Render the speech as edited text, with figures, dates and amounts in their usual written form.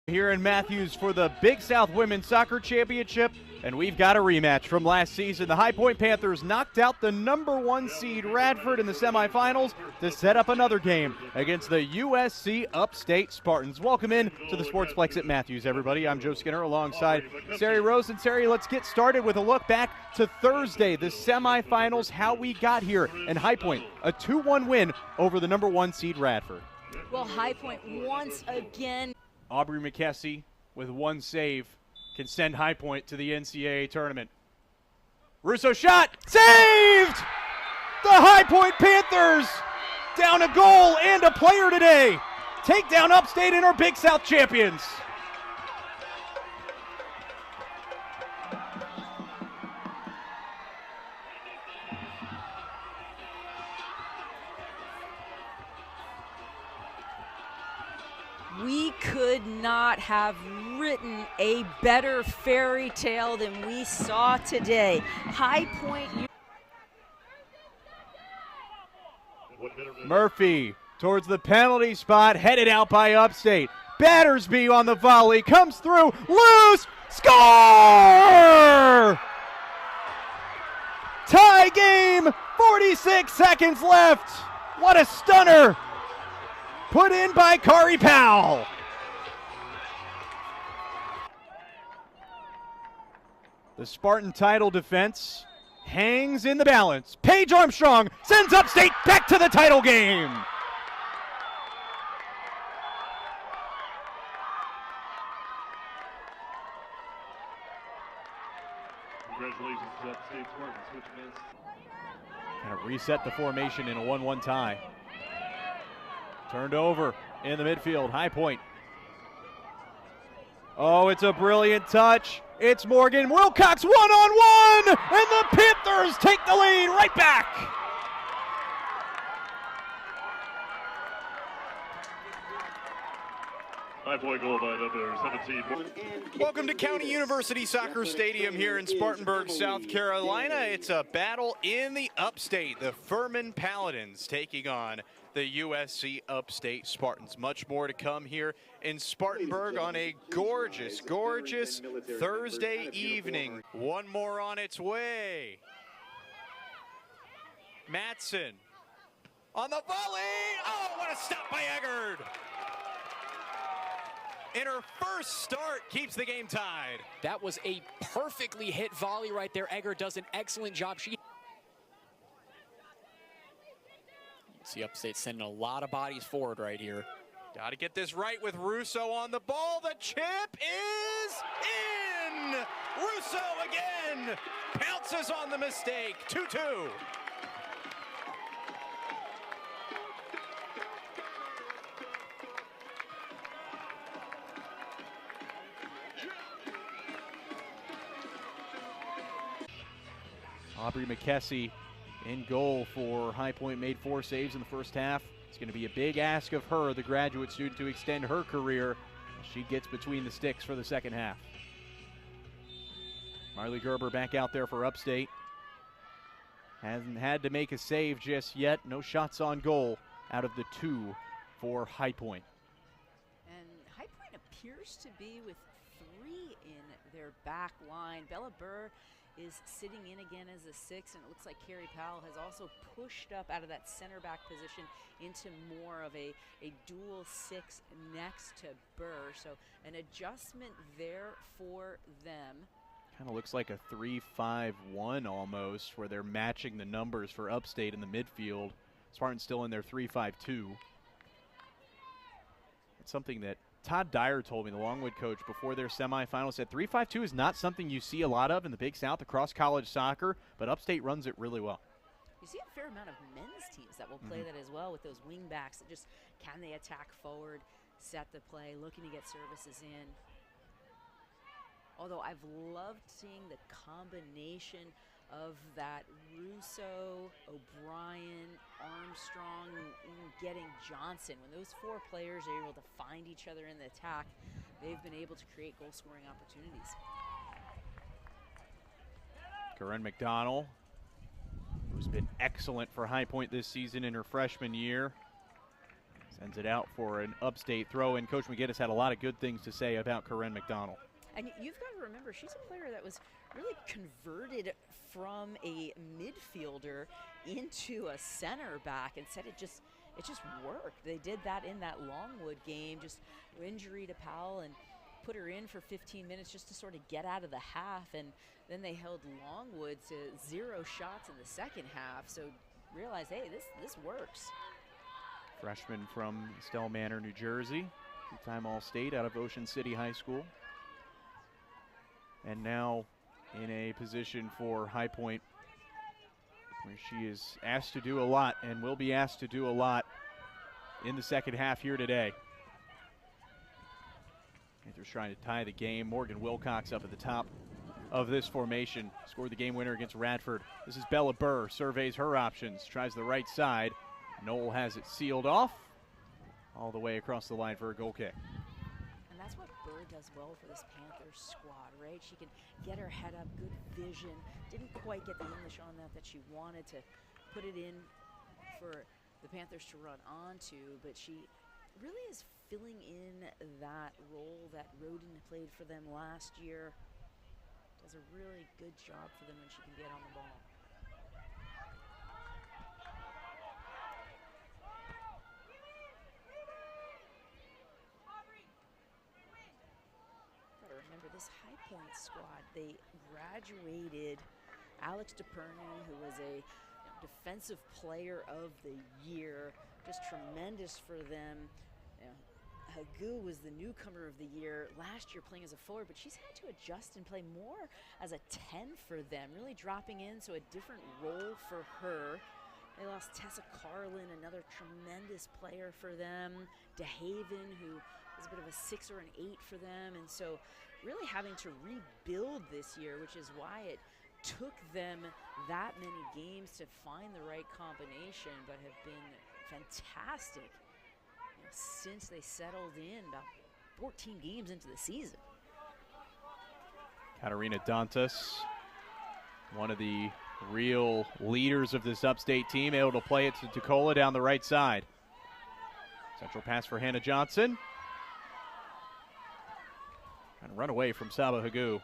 Here in Matthews for the Big South Women's Soccer Championship, and we've got a rematch from last season. The High Point Panthers knocked out the #1 seed Radford in the semifinals to set up another game against the USC Upstate Spartans. Welcome in to the Sportsplex at Matthews, everybody. I'm Joe Skinner alongside Sari Rose. And Sari, let's get started with a look back to Thursday, the semifinals, how we got here. And High Point, a 2-1 win over the #1 seed Radford. Well, High Point once again. Aubrey McKessie with one save can send High Point to the NCAA tournament. Russo shot, saved! The High Point Panthers down a goal and a player today. Take down Upstate and our Big South champions. We could not have written a better fairy tale than we saw today. High Point. Murphy towards the penalty spot, headed out by Upstate. Battersby on the volley, comes through, loose, score! Tie game, 46 seconds left. What a stunner! Put in by Kari Powell. The Spartan title defense hangs in the balance. Paige Armstrong sends Upstate back to the title game. Congratulations to Upstate Spartans. Switchman. Kind of reset the formation in a 1-1 tie. Turned over in the midfield, High Point. Oh, it's a brilliant touch. It's Morgan Wilcox one-on-one, and the Panthers take the lead right back. High Point goal by number 17. Welcome to County University Soccer Stadium here in Spartanburg, South Carolina. It's a battle in the Upstate. The Furman Paladins taking on the USC Upstate Spartans. Much more to come here in Spartanburg on a gorgeous, gorgeous Thursday evening. One more on its way. Matson on the volley. Oh, what a stop by Eggard. And her first start keeps the game tied. That was a perfectly hit volley right there. Egger does an excellent job. See Upstate sending a lot of bodies forward right here. Got to get this right with Russo on the ball. The chip is in! Russo again pounces on the mistake. 2-2. Aubrey McKessie in goal for High Point, made 4 saves in the first half. It's going to be a big ask of her, the graduate student, to extend her career as she gets between the sticks for the second half. Marley Gerber back out there for Upstate. Hasn't had to make a save just yet. No shots on goal out of the 2 for High Point. And High Point appears to be with 3 in their back line. Bella Burr is sitting in again as a 6, and it looks like Kari Powell has also pushed up out of that center back position into more of a dual 6 next to Burr. So an adjustment there for them. Kind of looks like a 3-5-1 almost, where they're matching the numbers for Upstate in the midfield. Spartans still in their 3-5-2. It's something that Todd Dyer told me, the Longwood coach, before their semifinals, said 3-5-2 is not something you see a lot of in the Big South across college soccer, but Upstate runs it really well. You see a fair amount of men's teams that will play that as well, with those wing backs that just, can they attack forward, set the play, looking to get services in. Although I've loved seeing the combination of that Russo, O'Brien, Armstrong, and getting Johnson. When those 4 players are able to find each other in the attack, they've been able to create goal-scoring opportunities. Corinne McDonald, who's been excellent for High Point this season in her freshman year, Sends it out for an Upstate throw, and Coach McGinnis had a lot of good things to say about Corinne McDonald. And you've got to remember, she's a player that was really converted from a midfielder into a center back, and said it just worked. They did that in that Longwood game, just injury to Powell, and put her in for 15 minutes just to sort of get out of the half, and then they held Longwood to 0 shots in the second half. So realized, hey, this works. Freshman from Estelle Manor, New Jersey, two-time All-State out of Ocean City High School. And now in a position for High Point where she is asked to do a lot and will be asked to do a lot in the second half here today. Panthers trying to tie the game. Morgan Wilcox up at the top of this formation. Scored the game winner against Radford. This is Bella Burr, surveys her options, tries the right side. Knoll has it sealed off all the way across the line for a goal kick. And that's what Burr does well for this Panthers squad, right? She can get her head up, good vision. Didn't quite get the English on that she wanted to put it in for the Panthers to run onto, but she really is filling in that role that Roden played for them last year. Does a really good job for them when she can get on the ball. Gotta remember this High Point squad, they graduated Alex DePerny, who was a defensive player of the year, just tremendous for them. Hagu was the newcomer of the year last year, playing as a forward, but she's had to adjust and play more as a 10 for them, really dropping in, so a different role for her. They lost Tessa Carlin, another tremendous player for them. DeHaven, who was a bit of a 6 or an 8 for them, and so really having to rebuild this year, which is why it took them that many games to find the right combination, but have been fantastic since they settled in about 14 games into the season. Katarina Dantas, one of the real leaders of this Upstate team, able to play it to Tucola down the right side. Central pass for Hannah Johnson. Trying to run away from Saba Hagu.